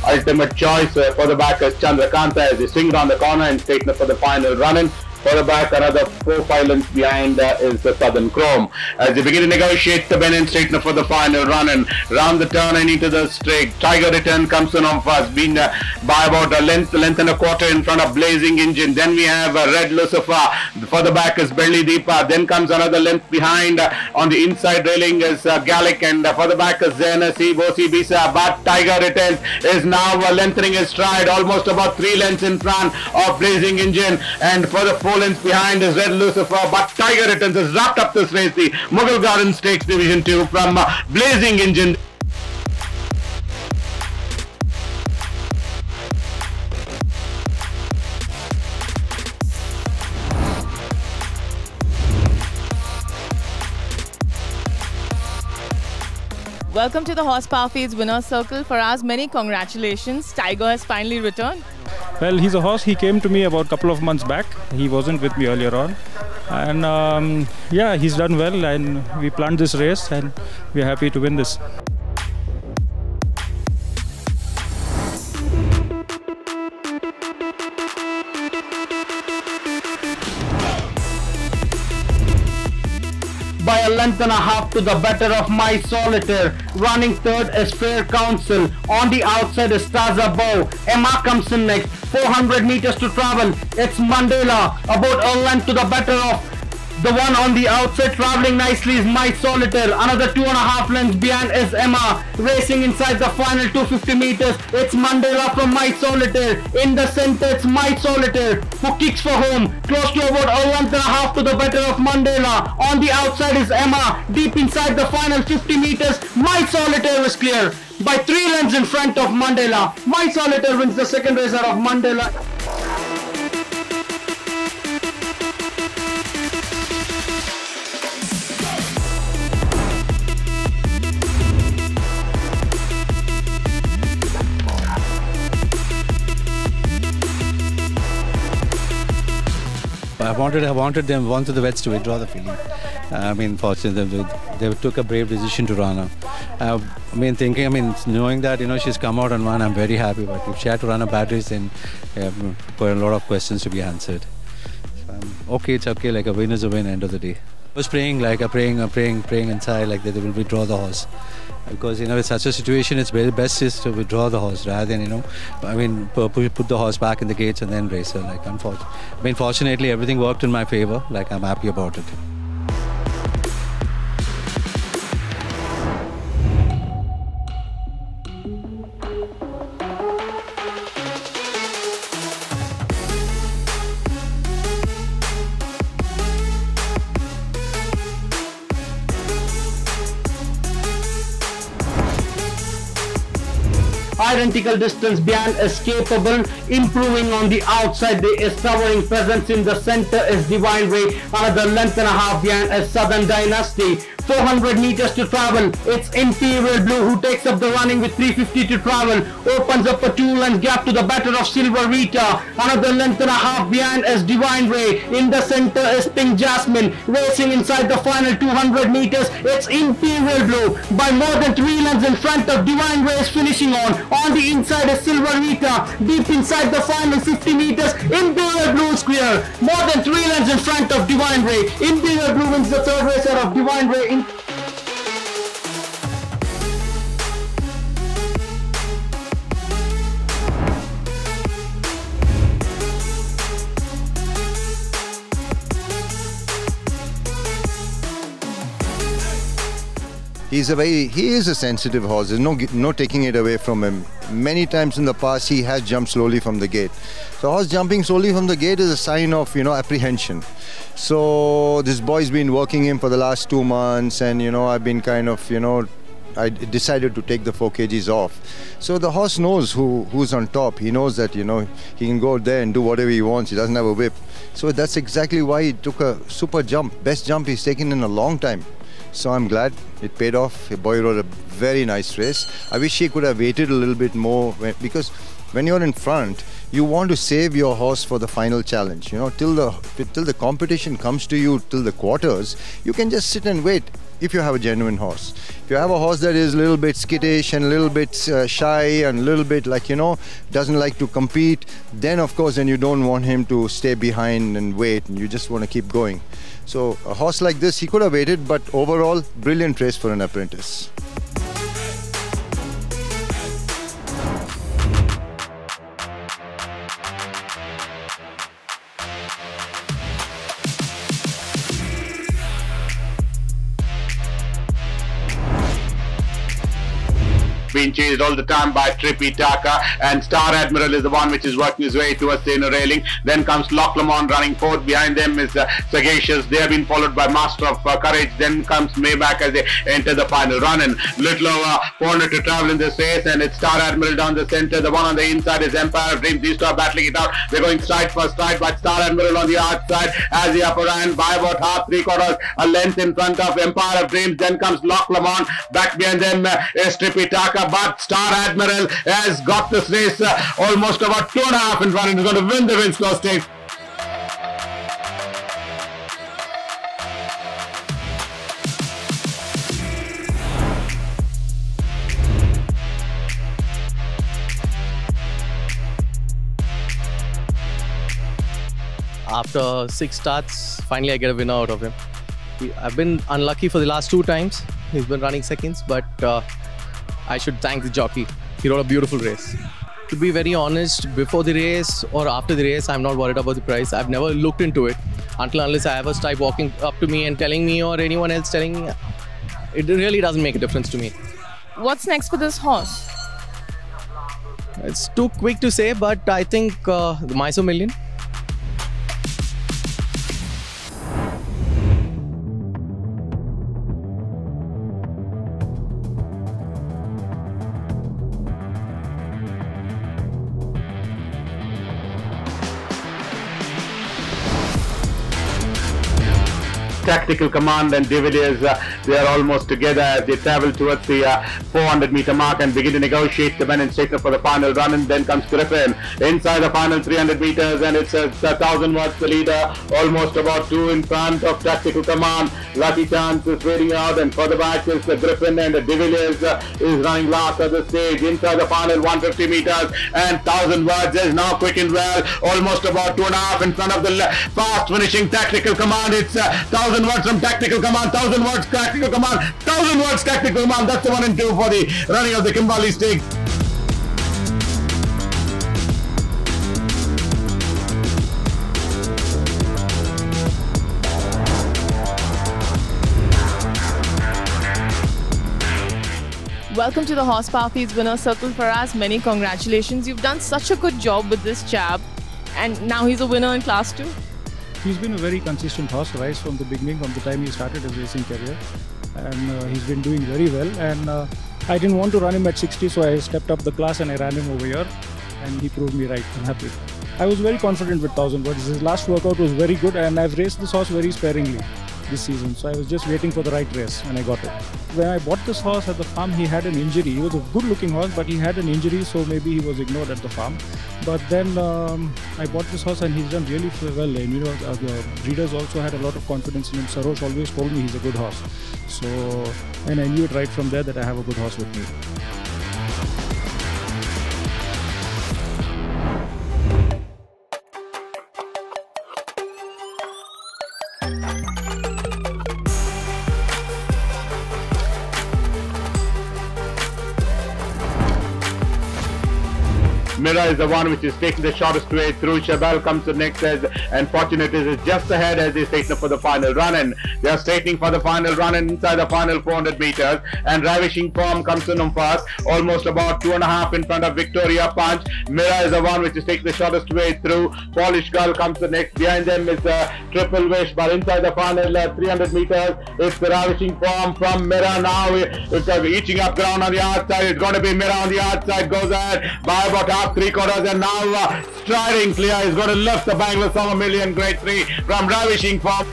ultimate choice. For the back is Chandrakanta as he swings around the corner and straightens for the final run-in. For the back, another 4-5 lengths behind is the Southern Chrome. As they begin to negotiate the bend and straightener for the final run, and round the turn and into the straight. Tiger Return comes in on first, being by about a length and a quarter in front of Blazing Engine. Then we have Red Lucifer. For the back is Belly Deepa. Then comes another length behind. On the inside railing is Gallic, and for the back is Zenasi, Bosi Bisa. But Tiger Return is now lengthening his stride, almost about 3 lengths in front of Blazing Engine. And for the 4 lengths behind is Red Lucifer, but Tiger Returns has wrapped up this race, the Mughal Garden Stakes Division 2 from Blazing Engine. Welcome to the Horsepower Feeds Winner's Circle. For us, many congratulations. Tiger has finally returned. Well, he's a horse. He came to me about a couple of months back. He wasn't with me earlier on. And yeah, he's done well, and we planned this race and we're happy to win this. By a length and a half to the better of My Solitaire. Running third is Fair Council. On the outside is Taza Bow. Emma comes in next. 400 meters to travel. It's Mandela. About a length to the better of. The one on the outside traveling nicely is My Solitaire. Another 2.5 lengths behind is Emma. Racing inside the final 250 meters. It's Mandela from My Solitaire. In the center it's My Solitaire who kicks for home. Close to about a length and a half to the better of Mandela. On the outside is Emma. Deep inside the final 50 meters. My Solitaire is clear by 3 lengths in front of Mandela. My Solitaire wins the second race out of Mandela. I wanted the vets to withdraw the filly. I mean, fortunately, they took a brave decision to run her. Knowing that, you know, she's come out and won, I'm very happy. But if she had to run a bad race, then got a lot of questions to be answered. So, okay, it's okay. Like a win is a win. End of the day. I was praying, praying inside, like that they will withdraw the horse. Because, you know, with such a situation, it's very best is to withdraw the horse rather than, you know, put the horse back in the gates and then race her. Like, fortunately, everything worked in my favor. Like, I'm happy about it. Identical distance behind Escapable, improving on the outside. The establishing presence in the center is Divine Ray. Another length and a half behind is Southern Dynasty. 400 meters to travel. It's Imperial Blue who takes up the running with 350 to travel. Opens up a 2-length gap to the better of Silver Rita. Another length and a half behind is Divine Ray. In the center is Pink Jasmine. Racing inside the final 200 meters. It's Imperial Blue by more than 3 lengths in front of Divine Ray is finishing on. On the inside is Silver Rita. Deep inside the final 50 meters, Imperial Blue is clear. More than 3 lengths in front of Divine Ray. Imperial Blue wins the third race out of Divine Ray. He is a sensitive horse. There's no taking it away from him. Many times in the past he has jumped slowly from the gate. So horse jumping slowly from the gate is a sign of, you know, apprehension. So this boy's been working him for the last 2 months, and, you know, I've been kind of, you know, I decided to take the 4 kgs off. So the horse knows who's on top. He knows that, you know, he can go there and do whatever he wants. He doesn't have a whip. So that's exactly why he took a super jump. Best jump he's taken in a long time. So I'm glad it paid off. The boy rode a very nice race. I wish he could have waited a little bit more, because when you're in front, you want to save your horse for the final challenge. You know, till the competition comes to you, till the quarters, you can just sit and wait. if you have a genuine horse. If you have a horse that is a little bit skittish and a little bit shy and a little bit like, doesn't like to compete, then of course, then you don't want him to stay behind and wait, and you just want to keep going. So a horse like this, he could have waited, but overall, brilliant race for an apprentice. Being chased all the time by Tripitaka, and Star Admiral is the one which is working his way towards the inner railing. Then comes Loch Lomond running fourth. Behind them is Sagacious. They have been followed by Master of Courage. Then comes Maybach as they enter the final run. And little over 400 to travel in this race, and it's Star Admiral down the center. The one on the inside is Empire of Dreams. These two are battling it out. They're going stride for stride, but Star Admiral on the outside has the upper hand by about half, 3/4 a length in front of Empire of Dreams. Then comes Loch Lomond. Back behind them is Tripitaka. But Star Admiral has got this race almost about 2.5 in front and is going to win the Winslow Stakes. After 6 starts, finally I get a winner out of him. I've been unlucky for the last 2 times. He's been running seconds, but I should thank the jockey. He rode a beautiful race. To be very honest, before the race or after the race, I'm not worried about the price. I've never looked into it unless I have a type walking up to me and telling me, or anyone else telling me. It really doesn't make a difference to me. What's next for this horse? It's too quick to say, but I think the Bangalore Million. Tactical Command and De Villiers, they are almost together as they travel towards the 400-meter mark and begin to negotiate the men and statement for the final run. And then comes Griffin inside the final 300 meters, and it's 1,000 watts the leader, almost about 2 in front of Tactical Command. Lucky Chance is fading out, and further back is the Griffin, and De Villiers is running last at the stage. Inside the final 150 meters, and 1,000 watts is now quick and well, almost about 2.5 in front of the fast finishing Tactical Command. It's 1,000 watts from Tactical Command, 1,000 watts Tactical Command, 1,000 watts Tactical Command. That's the 1 and 2 for the running of the Kimberley Stakes. Welcome to the Horsepower Feeds Winner Circle. Faraz, many congratulations. You've done such a good job with this chap, and now he's a winner in Class 2. He's been a very consistent horse right from the beginning, from the time he started his racing career, and he's been doing very well. And I didn't want to run him at 60, so I stepped up the class and I ran him over here, and he proved me right. I'm happy. I was very confident with 1,000 watts. His last workout was very good, and I've raced this horse very sparingly this season, so I was just waiting for the right race and I got it. When I bought this horse at the farm, he had an injury. He was a good looking horse, but he had an injury, so maybe he was ignored at the farm. But then I bought this horse and he's done really well, and the breeders also had a lot of confidence in him. Sarosh always told me he's a good horse, so, and I knew it right from there that I have a good horse with me. MIRRA is the one which is taking the shortest way through. Chabal comes to next and Fortunate is just ahead as they straighten up for the final run, and they are straightening for the final run and inside the final 400 meters, and Ravishing Form comes in on first, almost about 2.5 in front of Victoria Punch. MIRRA is the one which is taking the shortest way through. Polish Girl comes to next. Behind them is Triple Wish, but inside the final 300 meters it's the Ravishing Form from MIRRA. Now it's eating up ground on the outside. It's going to be MIRRA on the outside, goes ahead by about half, 3/4, and now striding clear is going to lift the Bangalore Summer Million Grade 3 from Ravishing Form.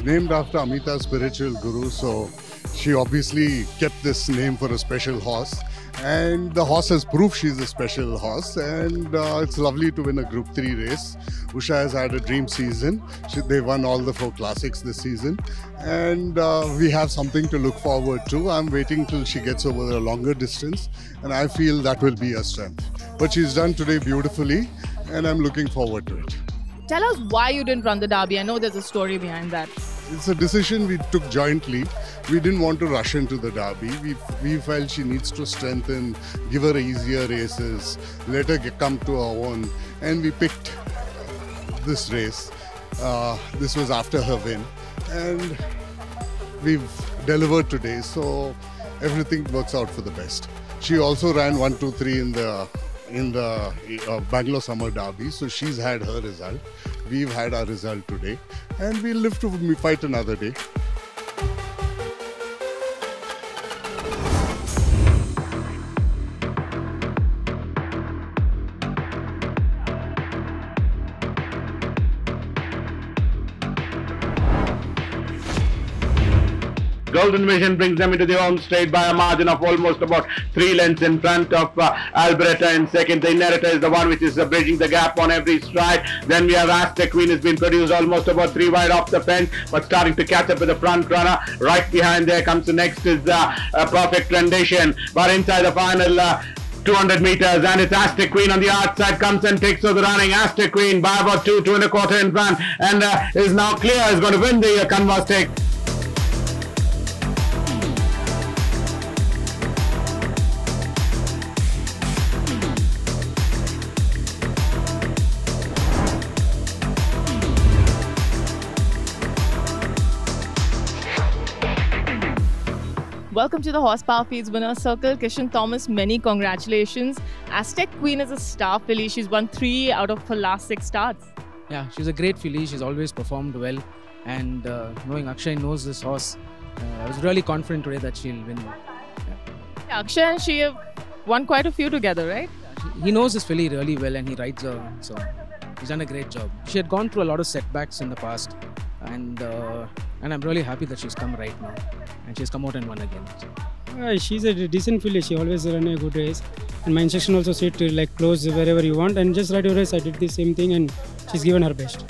named after Amita's spiritual guru, so she obviously kept this name for a special horse. And the horse has proved she's a special horse, and it's lovely to win a Group 3 race. Usha has had a dream season. They won all the 4 classics this season, and we have something to look forward to. I'm waiting till she gets over a longer distance, and I feel that will be a strength. But she's done today beautifully, and I'm looking forward to it. Tell us why you didn't run the Derby. I know there's a story behind that. It's a decision we took jointly. We didn't want to rush into the Derby. We felt she needs to strengthen, give her easier races, let her come to her own. And we picked this race. This was after her win. And we've delivered today, so everything works out for the best. She also ran 1, 2, 3 in the Bangalore Summer Derby, so she's had her result. We've had our result today, and we'll live to fight another day. Golden Vision brings them into the home straight by a margin of almost about 3 lengths in front of Alberetta in second. The Inheritor is the one which is bridging the gap on every stride. Then we have AZTEC Queen has been produced almost about 3 wide off the fence, but starting to catch up with the front runner. Right behind there comes the next is a Perfect Rendition, but inside the final 200 meters, and it's AZTEC Queen on the outside, comes and takes over the running. AZTEC Queen by about 2 1/4 in front, and is now clear, is going to win the Canvas Stake. Welcome to the Horsepower Feeds Winner's Circle. Kishan Thomas, many congratulations. AZTEC Queen is a star filly. She's won 3 out of her last 6 starts. Yeah, she's a great filly. She's always performed well. And knowing Akshay knows this horse, I was really confident today that she'll win. Yeah, Akshay and she have won quite a few together, right? He knows this filly really well, and he rides her. So he's done a great job. She had gone through a lot of setbacks in the past. And I'm really happy that she's come right now, and she's come out and won again. She's a decent filly. She always run a good race, and my instruction also said to like close wherever you want and just ride your race. I did the same thing, and she's given her best.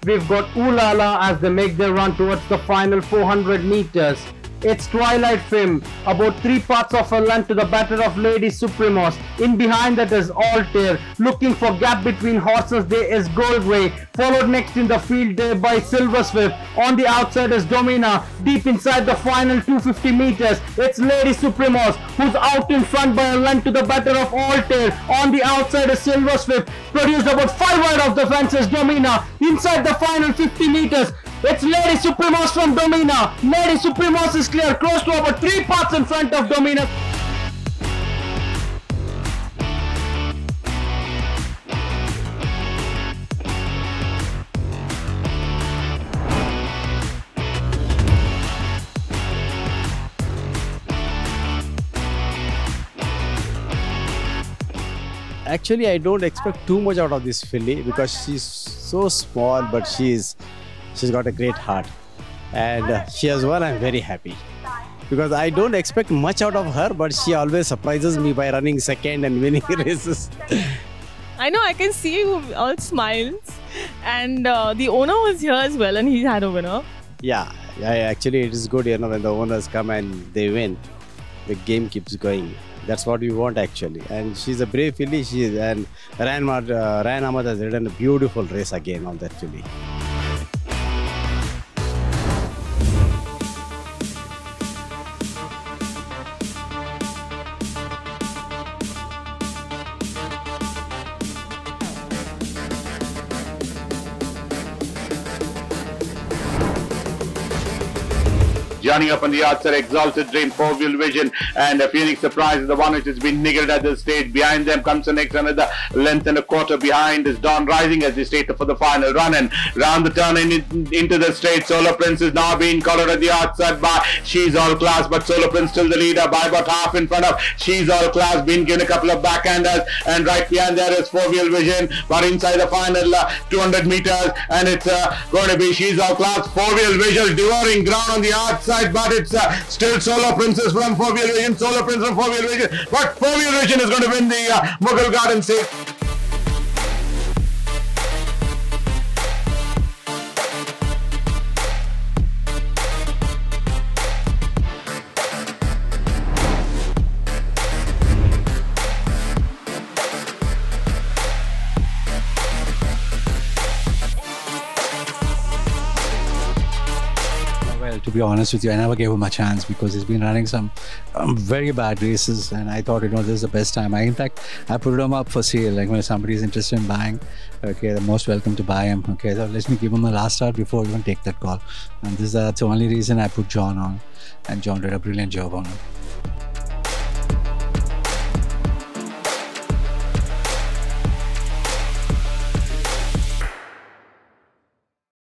We've got Ooh La La as they make their run towards the final 400 meters. It's Twilight Film, about 3 parts of a length to the better of Lady Supremos. In behind that is Altair. Looking for gap between horses there is Gr.3. Followed next in the field there by Silver Swift. On the outside is Domina. Deep inside the final 250 meters, it's Lady Supremos who's out in front by a length to the better of Altair. On the outside is Silver Swift. Produced about 5 wide of the fence is Domina. Inside the final 50 meters, it's Lady Supremos from Domina. Lady Supremos is clear, close to about 3 parts in front of Domina. Actually, I don't expect too much out of this filly because she's so small, but she's got a great heart, and she has won. I'm very happy because I don't expect much out of her, but she always surprises me by running second and winning races. I know, I can see you all smiles, and the owner was here as well, and he had a winner. Yeah, actually it is good, you know, when the owners come and they win, the game keeps going. That's what we want actually. And she's a brave filly. And Ryan Ahmed has ridden a beautiful race again on that filly. Joining up on the outside, Exalted Dream, FOVEAL Vision, and Phoenix Surprise is the one which has been niggled at this stage. Behind them comes the next another length and a quarter behind is Dawn Rising as they straight for the final run. And round the turn into the straight, Solar Prince is now being collared at the outside by She's All Class, but Solar Prince still the leader by about half in front of She's All Class, being given a couple of backhanders, and right behind there is FOVEAL Vision, but inside the final 200 meters, and it's going to be She's All Class, FOVEAL Vision devouring ground on the outside, but it's still Solar Princess from FOVEAL Vision, Solar Prince from FOVEAL Vision, but FOVEAL Vision is going to win the Mughal Garden Stakes. To be honest with you, I never gave him a chance because he's been running some very bad races, and I thought, this is the best time. In fact, I put him up for sale. Like, when somebody is interested in buying, okay, they're most welcome to buy him. Okay, so let me give him a last start before even take that call. And that's the only reason I put John on, and John did a brilliant job on him.